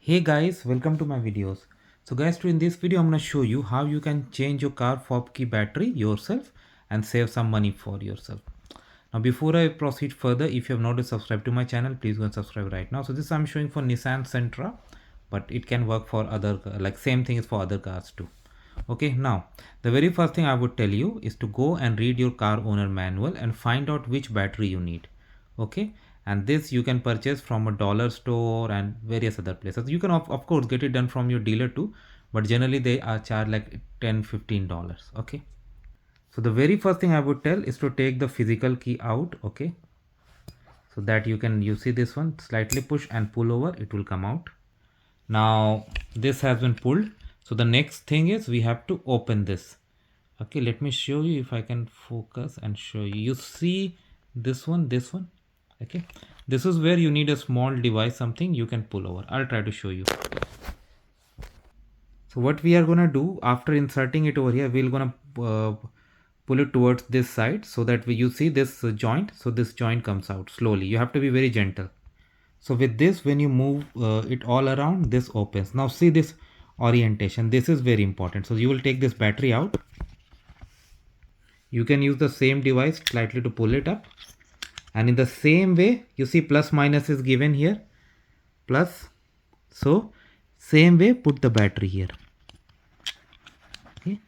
Hey guys, welcome to my videos. So guys, in this video I'm going to show you how you can change your car fob key battery yourself and save some money for yourself. Now before I proceed further, if you have not yet subscribed to my channel, please go and subscribe right now. So this I'm showing for Nissan Sentra, but it can work for other, like same thing is for other cars too. Okay, now the very first thing I would tell you is to go and read your car owner manual and find out which battery you need. Okay, and this you can purchase from a dollar store and various other places. You can of course get it done from your dealer too, but generally they are charged like $10-15. Okay, so the very first thing I would tell is to take the physical key out. Okay, so that you see this one, slightly push and pull over, it will come out. Now this has been pulled, so the next thing is we have to open this. Okay, let me show you if I can focus and show you. You see this one, okay, this is where you need a small device, something you can pull over. I'll try to show you. So what we are gonna do after inserting it over here, we're gonna pull it towards this side so that you see this joint, so this joint comes out slowly. You have to be very gentle. So with this, when you move it all around, this opens. Now see this orientation, this is very important. So you will take this battery out. You can use the same device slightly to pull it up, and in the same way, you see plus minus is given here, plus, so same way put the battery here. Okay,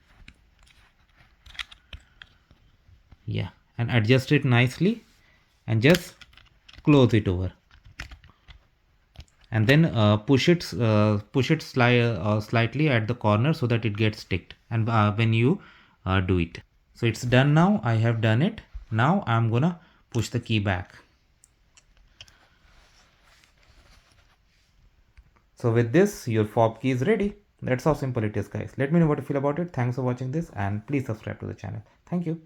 yeah, and adjust it nicely and just close it over, and then push it slightly at the corner so that it gets sticked, and when you do it. So it's done now. I have done it. Now I'm gonna push the key back. So with this, your fob key is ready. That's how simple it is, guys. Let me know what you feel about it. Thanks for watching this, and please subscribe to the channel. Thank you.